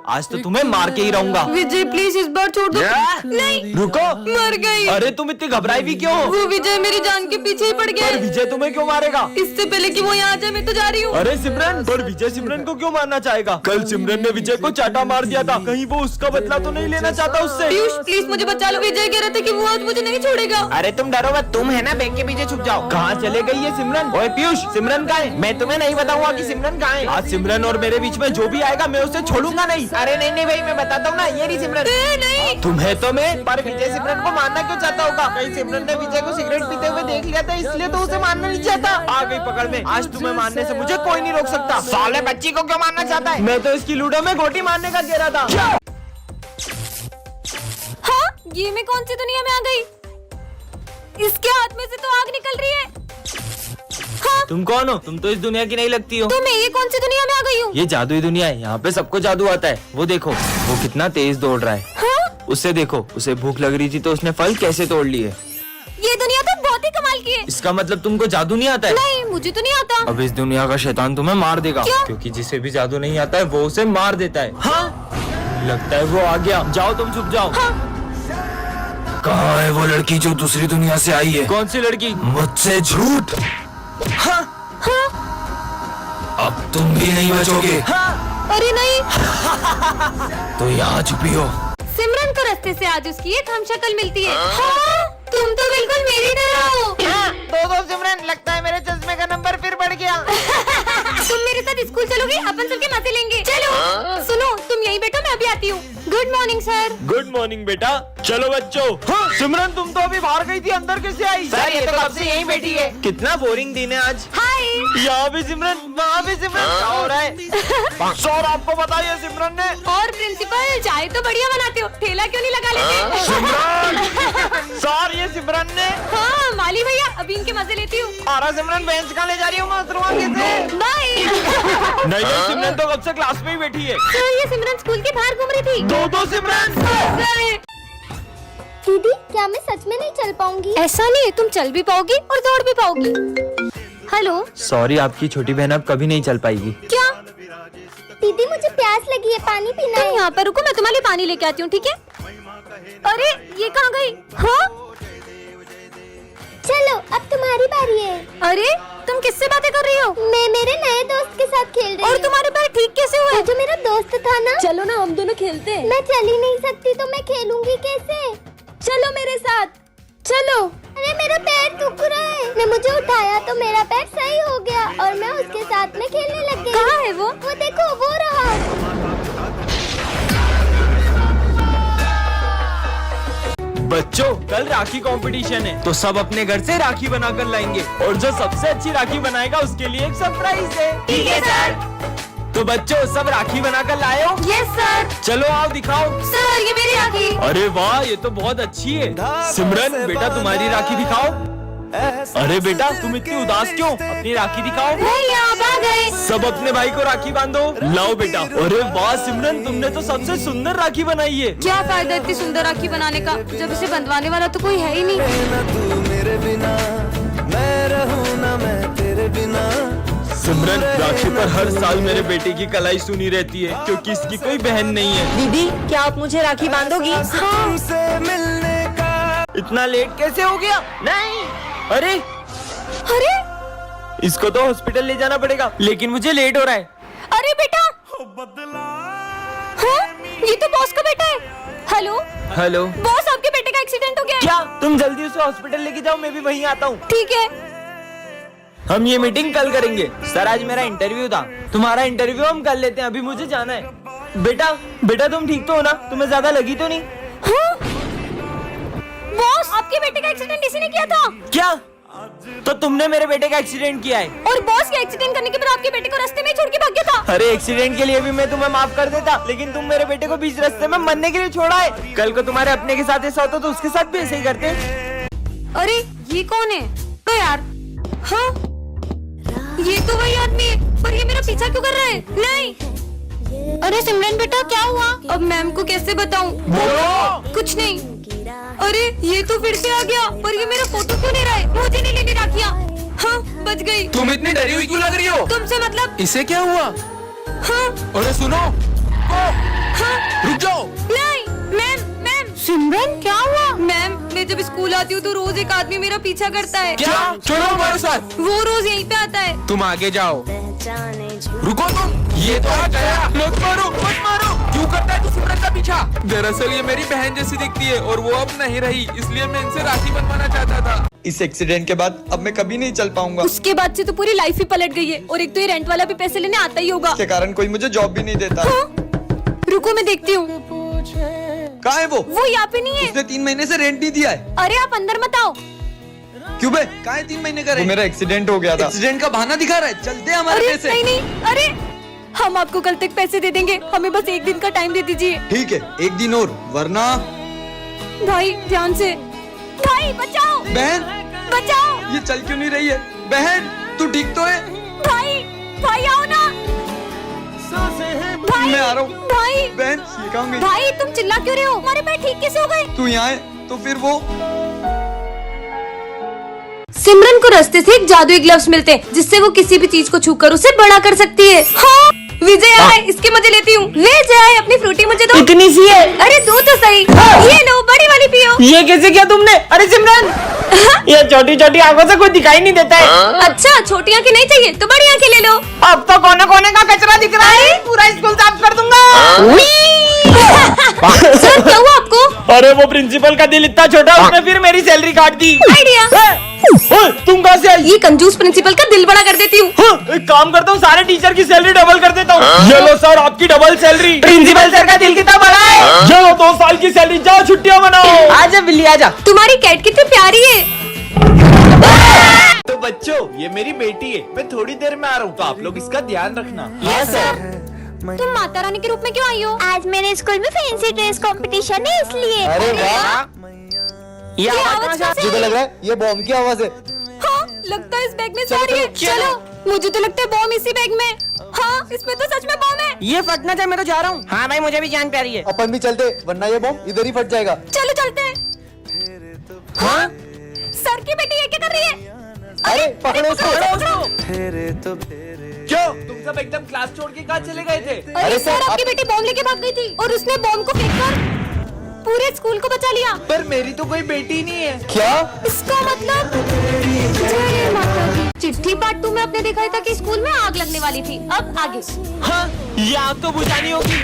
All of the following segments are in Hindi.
आज तो तुम्हें मार के ही रहूंगा। विजय प्लीज इस बार छोड़ दो। नहीं रुको, मर गई। अरे तुम इतनी घबराई भी क्यों? वो विजय मेरी जान के पीछे ही पड़ गया। पर विजय तुम्हें क्यों मारेगा? इससे पहले कि वो यहाँ आ जाए मैं तो जा रही हूँ। अरे सिमरन, पर विजय सिमरन को क्यों मारना चाहेगा? कल सिमरन ने विजय को चाटा मार दिया था, कहीं वो उसका बदला तो नहीं लेना चाहता उससे? पीयूष प्लीज मुझे बचा लो। विजय कह रहे थे कि वो आज मुझे नहीं छोड़ेगा। अरे तुम डरो मत, तुम है ना, बैंक के पीछे छुप जाओ। कहाँ चले गई है सिमरन? ओए पीयूष, सिमरन कहाँ है? मैं तुम्हें नहीं बताऊंगा कि सिमरन कहाँ है। आज सिमरन और मेरे बीच में जो भी आएगा मैं उसे छोड़ूंगा नहीं। अरे नहीं नहीं भाई, मैं बताता हूँ ना, ये नहीं सिमरन। नहीं तुम्हें तो मैं, पर विजय सिमरन को मारना क्यों चाहता होगा? कहीं सिमरन ने विजय को सिगरेट पीते हुए देख लिया था, इसलिए तो उसे मारना नहीं चाहता। आ गई पकड़ में। आज तुम्हें मारने से मुझे कोई नहीं रोक सकता। साले बच्ची को क्यों मारना चाहता है? मैं तो इसकी लूडो में गोटी मारने का कह रहा था। हाँ, ये मैं कौन सी दुनिया में आ गई? इसके हाथ में से तो आग निकल रही है। हाँ, तुम कौन हो? तुम तो इस दुनिया की नहीं लगती हो। तो मैं ये कौन सी दुनिया में आ गई हूँ? ये जादुई दुनिया है, यहाँ पे सबको जादू आता है। वो देखो, वो कितना तेज दौड़ रहा है। हाँ? उससे देखो, उसे भूख लग रही थी तो उसने फल कैसे तोड़ लिए। ये दुनिया तो बहुत ही कमाल की है। इसका मतलब तुमको जादू नहीं आता है? नहीं, मुझे तो नहीं आता। अब इस दुनिया का शैतान तुम्हें मार देगा। क्यों? क्योंकि जिसे भी जादू नहीं आता है वो उसे मार देता है। हाँ? लगता है वो आ गया। जाओ तुम छुप जाओ। हाँ? कहाँ है वो लड़की जो दूसरी दुनिया से आई है? कौन सी लड़की? मुझसे झूठ। हाँ? हाँ? अब तुम भी नहीं बचोगे। हाँ? अरे नहीं। तो यहाँ छुपी हो। सिमरन को रास्ते से आज उसकी एक हम शक्ल मिलती है। हाँ? तुम तो बिल्कुल मेरी तरह हो। दो सिमरन, लगता है मेरे चश्मे का नंबर फिर बढ़ गया। तुम मेरे साथ स्कूल चलोगे? अपन सबके मजे लेंगे। चलो। सुनो, तुम यहीं बैठो, मैं अभी आती हूँ। Good morning sir. Good morning बेटा। चलो बच्चों। हाँ? सिमरन तुम तो अभी बाहर गई थी, अंदर कैसे आई? सर, ये तो कब से यहीं बैठी है। कितना बोरिंग दिन है आज। हाय। यहाँ भी सिमरन, वहाँ भी सिमरन, क्या हो रहा है? सर आपको बताइए सिमरन ने। और प्रिंसिपल, चाय तो बढ़िया बनाते हो, ठेला क्यों नहीं लगा लेते? सिमरन! सर ये सिमरन ने। हाँ माली भैया, अभी इनके मजे लेती हूँ। आरा सिमरन बेंच कहाँ ले जा रही हूँ मैं उतरूँगा कैसे? बाय। नहीं सिमरन तो कब से क्लास में ही बैठी है। सर, ये सिमरन स्कूल के बाहर घूम रही थी। दो सिमरन। सर, दीदी, क्या मैं सच में नहीं चल पाऊंगी? ऐसा नहीं है, तुम चल भी पाओगी और दौड़ भी पाओगी। हेलो। सॉरी, आपकी छोटी बहन अब कभी नहीं चल पाएगी। क्या? दीदी, मुझे प्यास लगी है, पानी पीना तुम है। यहाँ पर रुको, मैं तुम्हारे लिए पानी लेके आती हूँ, ठीक है? अरे ये कहाँ गई? हाँ? चलो, अब तुम्हारी बारी है। अरे तुम किससे बातें कर रही हो? मैं मेरे नए दोस्त के साथ खेल रही और हूँ। तुम्हारे पैर ठीक कैसे हुए? वो जो मेरा दोस्त था ना। चलो ना, हम दोनों खेलते हैं। मैं चल ही नहीं सकती तो मैं खेलूंगी कैसे? चलो मेरे साथ, चलो। अरे मेरा पैर दुख रहा है। ने मुझे उठाया तो मेरा पैर सही हो गया और मैं उसके साथ में खेलने लग गई। कहाँ है वो? वो देखो, वो रहा। बच्चों, कल राखी कंपटीशन है तो सब अपने घर से राखी बनाकर लाएंगे और जो सबसे अच्छी राखी बनाएगा उसके लिए एक सरप्राइज है। ठीक है सर। तो बच्चों, सब राखी बनाकर लाए हो? Yes sir. चलो आओ दिखाओ। सर, ये मेरी राखी। अरे वाह, ये तो बहुत अच्छी है। सिमरन बेटा, तुम्हारी राखी दिखाओ। अरे बेटा, तुम इतनी उदास क्यों? अपनी राखी दिखाओ। भैया आप आ गए। सब अपने भाई को राखी बांधो। लाओ बेटा। अरे वाह सिमरन, तुमने तो सबसे सुंदर राखी बनाई है। क्या फायदा इतनी सुंदर राखी बनाने का जब इसे बंधवाने वाला तो कोई है ही नहीं। तू मेरे बिना, मैं रहूं ना मैं तेरे बिना। सिमरन, राखी पर हर साल मेरे बेटे की कलाई सुनी रहती है क्योंकि इसकी कोई बहन नहीं है। दीदी, क्या आप मुझे राखी बांधोगी? तुमसे मिलने का इतना लेट कैसे हो गया? नहीं। अरे अरे इसको तो हॉस्पिटल ले जाना पड़ेगा, लेकिन मुझे लेट हो रहा है। अरे बेटा। हाँ? ये तो बॉस का बेटा है। हेलो हेलो बॉस, आपके बेटे का एक्सीडेंट हो गया है। क्या? तुम जल्दी उसे हॉस्पिटल लेके जाओ, मैं भी वहीं आता हूँ। ठीक है। हम ये मीटिंग कल करेंगे। सर, आज मेरा इंटरव्यू था। तुम्हारा इंटरव्यू हम कर लेते हैं, अभी मुझे जाना है। बेटा तुम ठीक तो हो ना? तुम्हें ज्यादा लगी तो नहीं? हाँ? बॉस, आपके बेटे का एक्सीडेंट इसी ने किया था। क्या? तो तुमने मेरे बेटे का एक्सीडेंट किया है? और बॉस के एक्सीडेंट करने के बाद आपके बेटे को रास्ते में ही छोड़ के भाग गया था। अरे एक्सीडेंट के लिए भी मैं तुम्हें माफ कर देता, लेकिन तुम मेरे बेटे को बीच रास्ते में मरने के लिए छोड़ा है। कल को तुम्हारे अपने के साथ ऐसा होता तो उसके साथ भी ऐसे ही करते। अरे ये कौन है? तो यार, हाँ ये तो वही आदमी है, पर ये मेरा पीछा क्यों कर रहा है? नहीं। अरे सिमरन बेटा, क्या हुआ? अब मैम को कैसे बताऊं? बोलो। कुछ नहीं। अरे ये तो फिर से आ गया, पर ये मेरा फोटो क्यों नहीं रहा है? मुझे नहीं लेनी राखियाँ। हाँ बच गई। तुम इतनी डरी हुई क्यों लग रही हो? तुमसे मतलब? इसे क्या हुआ? हाँ अरे सुनो। हाँ स्कूल आती हूँ तो रोज एक आदमी मेरा पीछा करता है। क्या? चलो हमारे साथ। वो रोज यहीं पे आता है। तुम आगे जाओ। रुको तुम, ये तो आ गया। मत मारो, मत मारो। क्यों करता है तू सिमरन का पीछा? दरअसल ये मेरी बहन जैसी दिखती है और वो अब नहीं रही, इसलिए मैं इनसे राखी बनवाना चाहता था। इस एक्सीडेंट के बाद अब मैं कभी नहीं चल पाऊंगा। उसके बाद से तो पूरी लाइफ ही पलट गई है। और एक तो ये रेंट वाला भी पैसे लेने आता ही होगा। इसके कारण कोई मुझे जॉब भी नहीं देता। हाँ? रुको मैं देखती हूँ। कहाँ है वो? यहाँ पे नहीं है। उसने 3 महीने से रेंट नहीं दिया है। अरे आप अंदर मत आओ। क्यों बे? कहाँ है 3 महीने का रेंट? मेरा एक्सीडेंट हो गया था। एक्सीडेंट का बहाना दिखा रहा है। चलते हैं हमारे अरे पैसे। नहीं नहीं, अरे हम आपको कल तक पैसे दे देंगे, हमें बस 1 दिन का टाइम दे दीजिए। ठीक है, 1 दिन और, वरना। भाई ध्यान से। भाई बचाओ। बहन, बचाओ। ये चल क्यों नहीं रही है? बहन तू ठीक तो है? भाई भाई आओ ना। भाई मैं आ रहा हूँ। भाई बहन ये कहाँ गई? भाई तुम चिल्ला क्यों रहे हो? हमारे पैर ठीक कैसे हो गए? तू यहाँ है तो फिर वो। सिमरन को रास्ते से एक जादुई ग्लव्स मिलते हैं जिससे वो किसी भी चीज को छूकर उसे बड़ा कर सकती है। हाँ विजय आए, इसके मजे लेती हूँ। ले जाए अपनी फ्रूटी मुझे दो। इतनी सी है। अरे दो तो सही। ये लो बड़ी वाली पियो। ये कैसे किया तुमने? अरे सिमरन, ये छोटी छोटी आंखों से कुछ दिखाई नहीं देता है। अच्छा छोटी आंखें नहीं चाहिए तो बड़ी आंखें ले लो। अब तो कोने कोने का कचरा दिख रहा है। पूरा स्कूल साफ कर दूंगा। सर क्या हुआ आपको? अरे वो प्रिंसिपल का दिल इतना छोटा, उसने फिर मेरी सैलरी काट दी। आइडिया। तुम कहाँ से आई? ये कंजूस प्रिंसिपल का दिल बड़ा कर देती हूँ। एक काम करता हूँ, सारे टीचर की सैलरी डबल कर देता हूँ। ये लो सर आपकी डबल सैलरी। प्रिंसिपल सर का दिल कितना बड़ा है। ये लो 2 साल की सैलरी, जाओ छुट्टियाँ मनाओ। आजा बिल्ली आजा। तुम्हारी कैट कितनी प्यारी है। तो बच्चों ये मेरी बेटी है, मैं थोड़ी देर में आ रहा हूँ, तो आप लोग इसका ध्यान रखना। Yes sir. तुम माता रानी के रूप में क्यों आई हो? आज मेरे स्कूल में फैंसी ड्रेस कंपटीशन है इसलिए। अरे वाह, ये आवाज आवाज कहाँ कहाँ से से? मुझे लग रहा है ये बॉम्ब की आवाज है। हाँ लगता है इस बैग में सारी है। चलो मुझे तो लगता है बॉम्ब इसी बैग में। हाँ इसमें तो सच में बॉम्ब है। ये फटना चाहिए, मैं तो जा रहा हूँ। हाँ भाई मुझे भी जान प्यारी है। अपन भी चलते, वरना ये बॉम्ब इधर ही फट जाएगा। चलो चलते हैं। हाँ सर की बेटी ये क्या कर रही है? अरे पकड़ो उसको। क्यों तुम सब एकदम क्लास छोड़ के कहाँ चले गए थे? अरे सर आपकी बेटी बॉम्ब लेके भाग गई थी और उसने बॉम्ब को फेंककर पूरे स्कूल को बचा लिया। पर मेरी तो कोई बेटी नहीं है। क्या? इसका मतलब जय माता दी। चिट्ठी पार्ट 2 में आपने दिखाया था कि स्कूल में आग लगने वाली थी। अब आगे। हाँ ये आग तो बुझानी होगी।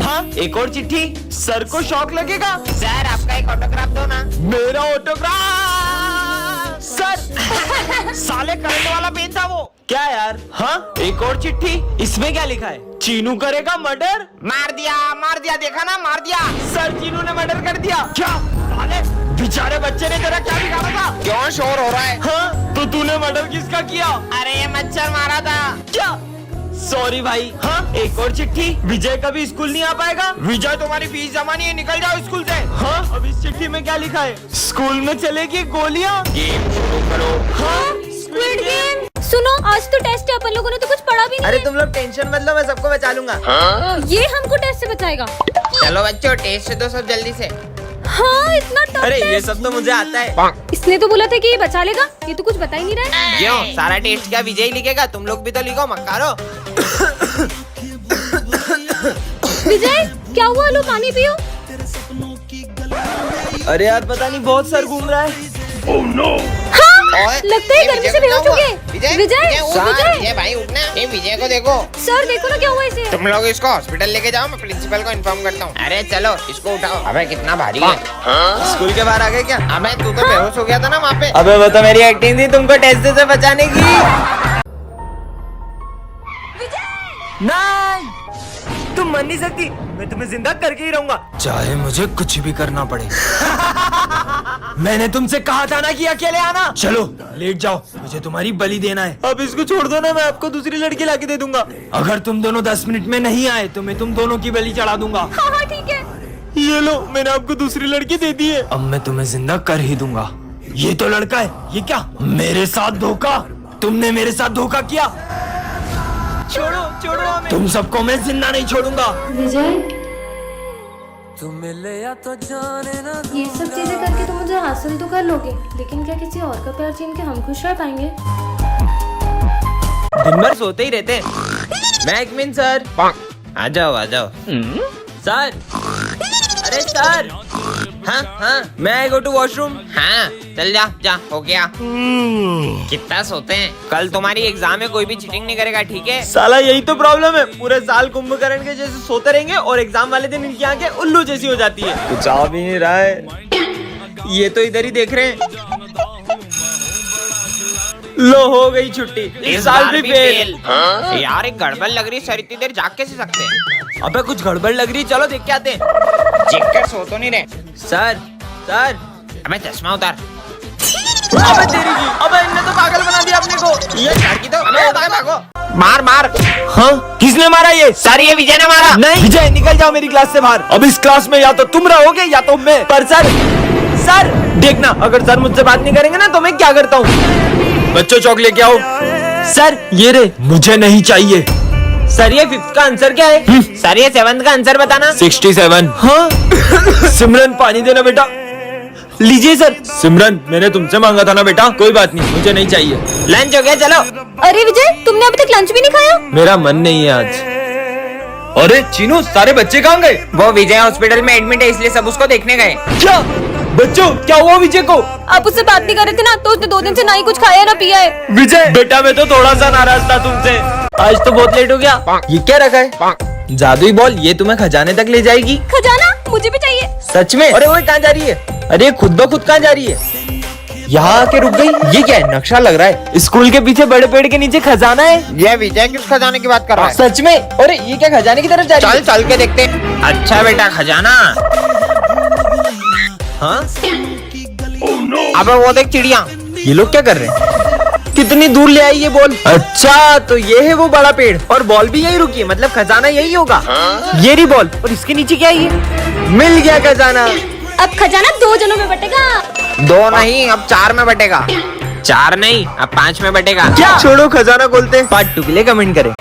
हाँ एक और चिट्ठी। सर को शॉक लगेगा। सर आपका एक ऑटोग्राफ दो ना। मेरा ऑटोग्राफ सर। साले करंट वाला पेन था वो। क्या यार? हाँ एक और चिट्ठी। इसमें क्या लिखा है? चीनू करेगा मर्डर। मार दिया देखा ना, मार दिया। सर चीनू ने मर्डर कर दिया। क्या साले बेचारे बच्चे ने तेरा क्या बिगाड़ा था? क्यों शोर हो रहा है? हाँ तो तूने मर्डर किसका किया? अरे ये मच्छर मारा था। क्या? सॉरी भाई। हाँ एक और चिट्ठी। विजय कभी स्कूल नहीं आ पाएगा। विजय तुम्हारी फीस जमा नहीं है, निकल जाओ स्कूल से। हाँ अब इस चिट्ठी में क्या लिखा है? स्कूल में चलेगी गोलियां। गेम शुरू करो। हाँ स्क्विड गेम। सुनो आज तो टेस्ट है, अपन लोगों ने तो कुछ पढ़ा भी नहीं। अरे तुम लोग टेंशन मत लो, मैं सबको बचा लूंगा। ये हमको टेस्ट से बचाएगा। चलो बच्चों टेस्ट दो सब जल्दी से। हाँ इतना टफ अरे ये टेस्ट। सब तो मुझे आता है। इसने तो बोला था कि ये बचा लेगा, ये तो कुछ बता ही नहीं रहा है। क्यों सारा टेस्ट क्या विजय ही लिखेगा? तुम लोग भी तो लिखो मक्कारो। विजय क्या हुआ? लो पानी पियो। अरे यार पता नहीं बहुत सर घूम रहा है। हाँ लगता है गर्मी से बेहोश हो गए। विजय भाई उठना। ये विजय को देखो। सर देखो ना क्या हुआ इसे। तुम लोग इसको हॉस्पिटल लेके जाओ, मैं प्रिंसिपल को इन्फॉर्म करता हूँ। अरे चलो इसको उठाओ। अबे कितना भारी है। स्कूल के बाहर आ गए क्या? अबे तू तो बेहोश हो गया था ना वहाँ पे। अबे वो तो मेरी एक्टिंग थी तुमको टेस्ट से बचाने की। नहीं तुम मर नहीं सकती, मैं तुम्हें जिंदा करके ही रहूंगा, चाहे मुझे कुछ भी करना पड़े। मैंने तुमसे कहा था ना कि अकेले आना। चलो लेट जाओ, मुझे तुम्हारी बलि देना है। अब इसको छोड़ दो ना, मैं आपको दूसरी लड़की लाके दे दूंगा। अगर तुम दोनों 10 मिनट में नहीं आए तो मैं तुम दोनों की बलि चढ़ा दूंगा। हाँ हाँ ठीक है। ये लो मैंने आपको दूसरी लड़की दे दी है। अब मैं तुम्हें जिंदा कर ही दूंगा। ये तो लड़का है, ये क्या मेरे साथ धोखा? तुमने मेरे साथ धोखा किया। छोड़ो छोड़ो हमें। तुम सबको मैं जिंदा नहीं छोड़ूंगा। विजय तुम मिले या तो जाने ना। ये सब चीजें करके तुम मुझे हासिल तो कर लोगे, लेकिन क्या किसी और का प्यार छीन के हम खुश रह पाएंगे? दिन भर सोते ही रहते हैं। मैकमिन सर आ जाओ आ जाओ। सर अरे सर। हाँ मैं आई गो टू वॉशरूम। हाँ चल जा जा हो गया। कितना सोते हैं? कल तुम्हारी एग्जाम है, कोई भी चीटिंग नहीं करेगा, ठीक है? साला यही तो प्रॉब्लम है, पूरे साल कुंभकर्ण के जैसे सोते रहेंगे और एग्जाम वाले दिन इनकी आंखें उल्लू जैसी हो जाती है। कुछ आ भी नहीं रहा है, ये तो इधर ही देख रहे हैं। लो हो गई छुट्टी, इस साल भी फेल। यार एक गड़बड़ लग रही है, सर इतनी देर जाग कैसे सकते हैं? अबे कुछ गड़बड़ लग रही है, चलो देख के आते हैं। देख कर सो तो नहीं रहे। सर सर अबे चश्मा उतार। अबे तेरी की, अबे इनने तो पागल बना दिया अपने को। ये लड़की तो अबे भागो। मार मार। हाँ किसने मारा ये? सर ये विजय ने मारा। नहीं विजय निकल जाओ मेरी क्लास से बाहर। अब इस क्लास में या तो तुम रहोगे या तो मैं। पर सर देखना, अगर सर मुझसे बात नहीं करेंगे ना तो मैं क्या करता हूँ। बच्चों चौक लेके आओ। सर ये रे, मुझे नहीं चाहिए। सर ये 5th का आंसर क्या है? सर ये 7th का आंसर बताना। 67। हाँ सिमरन पानी देना बेटा। लीजिए सर। सिमरन मैंने तुमसे मांगा था ना बेटा, कोई बात नहीं, मुझे नहीं चाहिए। लंच हो गया चलो। अरे विजय, तुमने अभी तक लंच भी नहीं खाया? मेरा मन नहीं है आज। अरे चीनू, सारे बच्चे कहाँ गए? वो विजय हॉस्पिटल में एडमिट है, इसलिए सब उसको देखने गए। क्या बच्चों, क्या हुआ विजय को? आप उससे बात नहीं कर रहे थे ना, तो उसने 2 दिन से ना ही कुछ खाया ना पिया है। विजय बेटा मैं तो थोड़ा सा नाराज था तुमसे, आज तो बहुत लेट हो गया। ये क्या रखा है? जादुई बॉल, ये तुम्हें खजाने तक ले जाएगी। खजाना मुझे भी चाहिए। सच में? अरे वो कहाँ जा रही है? अरे खुद ब खुद कहाँ जा रही है? यहाँ आके रुक गई। ये क्या है? नक्शा लग रहा है। स्कूल के पीछे बड़े पेड़ के नीचे खजाना है। ये विजय किस खजाने की बात कर रहा है? सच में? अरे ये क्या खजाने की तरफ जा रही है? चल के देखते। अच्छा बेटा खजाना। हाँ अबे वो देख चिड़िया। ये लोग क्या कर रहे हैं? कितनी दूर ले आई ये बॉल? अच्छा तो ये है वो बड़ा पेड़, और बॉल भी यही रुकी है, मतलब खजाना यही होगा। ये रही बॉल, और इसके नीचे क्या है? ये मिल गया खजाना। अब खजाना 2 जनों में बटेगा। 2 नहीं, अब 4 में बटेगा। 4 नहीं, अब 5 में बटेगा। क्या? छोड़ो खजाना खोलते हैं। पार्ट 2 के लिए कमेंट करें।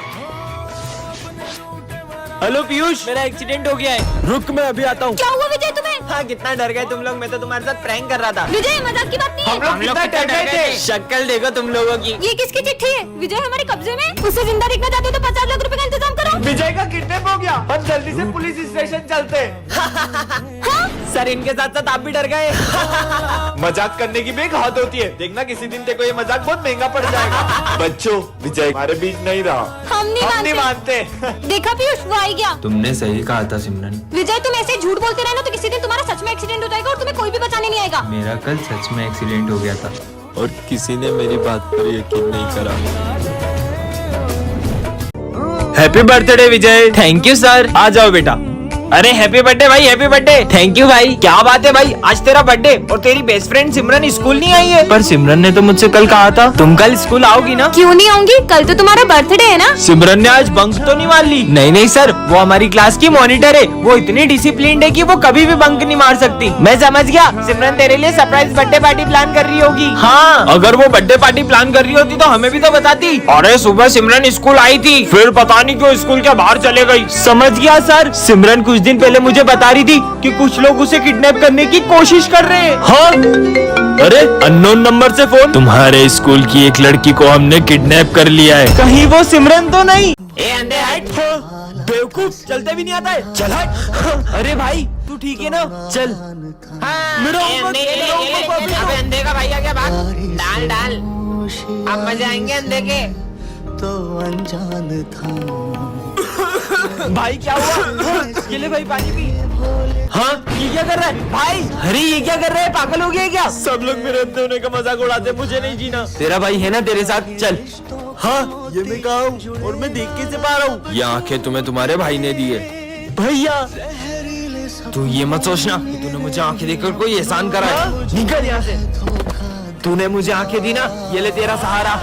हेलो पीयूष, मेरा एक्सीडेंट हो गया है, रुक मैं अभी आता हूँ। क्या हुआ विजय तुम्हें? हाँ कितना डर गए तुम लोग, मैं तो तुम्हारे साथ प्रैंक कर रहा था। विजय मजाक की बात नहीं है। हम लोग कितना डर गए थे। शक्ल देखो तुम लोगों की। ये किसकी चिट्ठी है? विजय हमारे कब्जे में, उसे जिंदा देखना चाहते हो तो 50 लाख रुपए का इंतजाम करो। विजय का किडनैप हो गया, हम जल्दी से पुलिस स्टेशन चलते। सर इनके साथ साथ आप भी डर गए। मजाक करने की भी एक हद होती है, देखना किसी दिन तेरे को ये मजाक बहुत महंगा पड़ जाएगा। बच्चों विजय हमारे बीच नहीं रहा, हम नहीं मानते। देखा पीयूष, वो आ ही गया। तुमने सही कहा था सिमरन, विजय तुम ऐसे झूठ बोलते रहना तो किसी दिन तुम्हारा सच में एक्सीडेंट हो जाएगा और तुम्हें कोई भी बचाने नहीं आएगा। मेरा कल सच में एक्सीडेंट हो गया था और किसी ने मेरी बात पर यकीन नहीं करा। Happy birthday Vijay. Thank you sir. आ जाओ बेटा। अरे हैप्पी बर्थडे भाई, हैप्पी बर्थडे। थैंक यू भाई। क्या बात है भाई, आज तेरा बर्थडे और तेरी बेस्ट फ्रेंड सिमरन स्कूल नहीं आई है? पर सिमरन ने तो मुझसे कल कहा था तुम कल स्कूल आओगी ना। क्यों नहीं आऊंगी, कल तो तुम्हारा बर्थडे है ना। सिमरन ने आज बंक तो नहीं मार ली? नहीं सर, वो हमारी क्लास की मॉनिटर है, वो इतनी डिसिप्लिन्ड है कि वो कभी भी बंक नहीं मार सकती। मैं समझ गया, सिमरन तेरे लिए सरप्राइज बर्थडे पार्टी प्लान कर रही होगी। हाँ अगर वो बर्थडे पार्टी प्लान कर रही होती तो हमें भी तो बताती। अरे सुबह सिमरन स्कूल आई थी, फिर पता नहीं क्यों स्कूल के बाहर चले गई। समझ गया सर, सिमरन कुछ दिन पहले मुझे बता रही थी कि कुछ लोग उसे किडनैप करने की कोशिश कर रहे हैं। हाँ अरे अननोन नंबर से फोन, तुम्हारे स्कूल की एक लड़की को हमने किडनैप कर लिया है। कहीं वो सिमरन तो नहीं? ए अंधे हट। बेवकूफ, चलते भी नहीं आता है। चल हट। अरे भाई तू ठीक है ना? चल। अंधे का भाई आ गया, भाग। डाल डाल, अब मजे आएंगे अंधे के। तो अनजान था भाई क्या हुआ? ये ले भाई पानी पी। हाँ ये क्या कर रहा है भाई? अरे ये क्या कर रहा है, पागल हो गया क्या? सब लोग मेरे अंधे होने का मजाक उड़ाते, मुझे नहीं जीना। तेरा भाई है ना तेरे साथ, चल। हाँ ये मैं कहा हूँ और मैं देख के से पा रहा हूँ। ये आंखें तुम्हें तुम्हारे भाई ने दी है। भैया तू ये मत सोचना कि तूने मुझे आंखें देकर कोई एहसान करा है। निकल यहाँ से। तूने मुझे आंखें दी ना, ये ले तेरा सहारा।